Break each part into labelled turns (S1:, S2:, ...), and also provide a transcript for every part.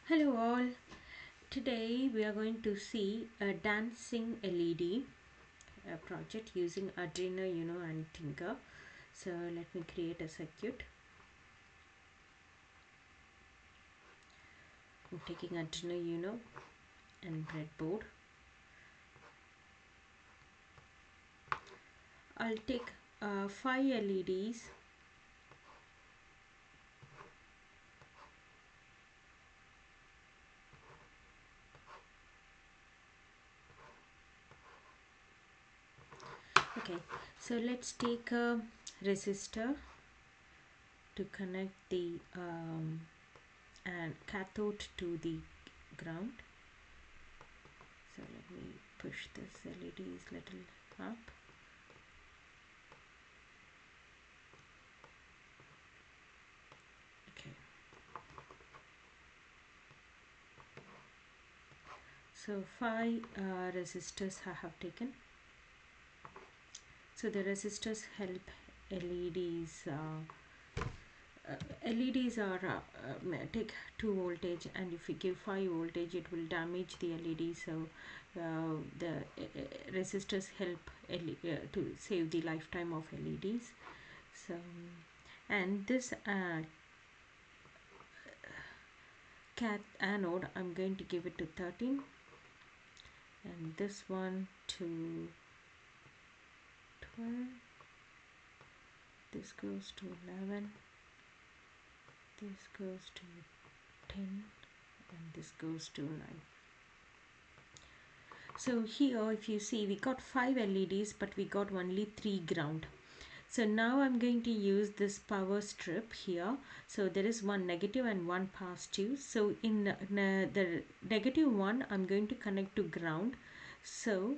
S1: Hello all. Today we are going to see a dancing LED project using Arduino, and Tinker. So let me create a circuit. I'm taking Arduino, and breadboard. I'll take 5 LEDs. Okay, so let's take a resistor to connect the and cathode to the ground. So let me push this LEDs little up. Okay, so 5 resistors I have taken. So the resistors help LEDs. LEDs are take 2 voltage, and if you give 5 voltage it will damage the LED. So the resistors help to save the lifetime of LEDs. So and this anode I'm going to give it to 13, and this one to 12, this goes to 11, this goes to 10, and this goes to 9. So here if you see, we got 5 LEDs but we got only 3 ground. So now I'm going to use this power strip here. So there is one negative and one positive. So in the negative one I'm going to connect to ground. So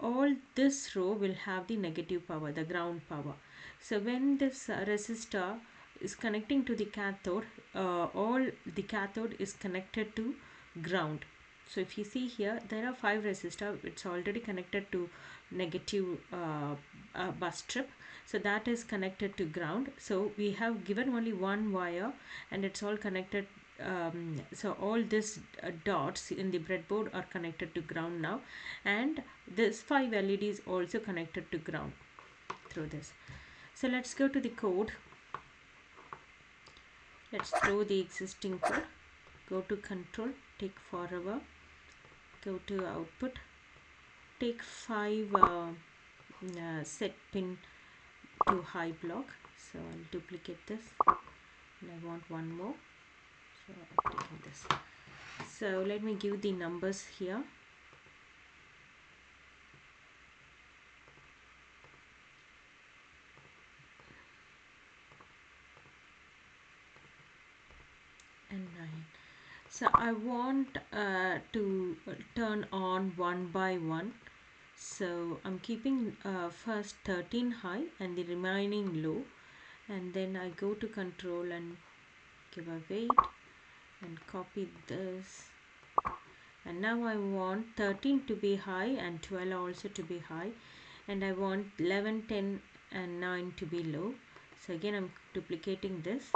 S1: all this row will have the negative power, the ground power. So when this resistor is connecting to the cathode, all the cathode is connected to ground. So if you see here, there are 5 resistors. It's already connected to negative bus strip, so that is connected to ground. So we have given only one wire and it's all connected. So all these dots in the breadboard are connected to ground now, and this 5 LEDs also connected to ground through this. So let's go to the code. Let's throw the existing code. Go to control, take forever, go to output, take 5 set pin to high block. So I'll duplicate this, and I want one more. So I've taken this. So let me give the numbers here. And 9. So I want to turn on one by one. So I'm keeping first 13 high and the remaining low, and then I go to control and give a wait and copy this, and now I want 13 to be high and 12 also to be high, and I want 11, 10 and 9 to be low. So again I'm duplicating this,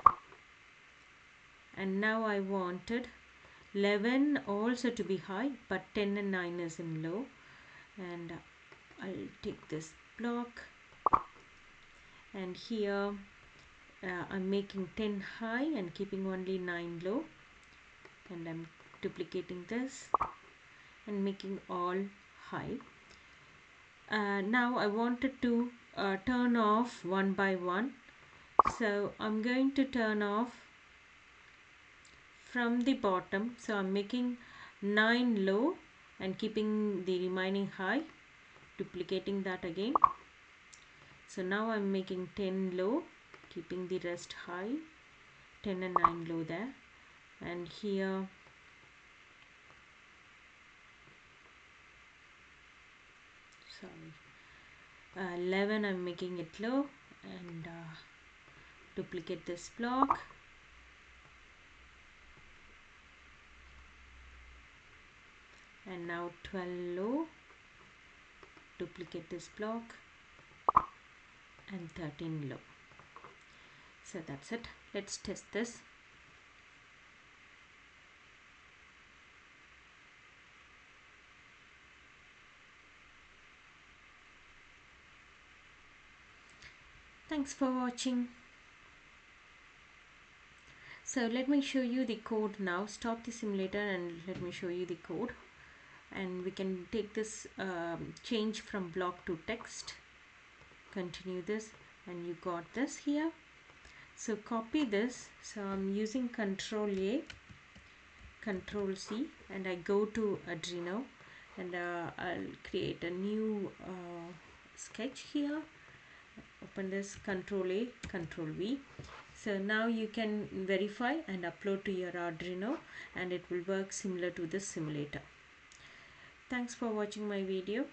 S1: and now I wanted 11 also to be high, but 10 and 9 is in low, and I'll take this block, and here I'm making 10 high and keeping only 9 low, and I'm duplicating this and making all high. Now I wanted to turn off one by one, so I'm going to turn off from the bottom. So I'm making 9 low and keeping the remaining high, duplicating that again. So now I'm making 10 low, keeping the rest high, 10 and 9 low there, and here 11 I'm making it low, and duplicate this block, and now 12 low, duplicate this block, and 13 low. So that's it. Let's test this. Thanks for watching. So let me show you the code now. Stop the simulator and let me show you the code. And we can take this change from block to text. Continue this, and you got this here. So copy this. So I'm using Control A, Control C, and I go to Arduino, and I'll create a new sketch here. Open this, Control A, Control V. So now you can verify and upload to your Arduino, and it will work similar to the simulator. Thanks for watching my video.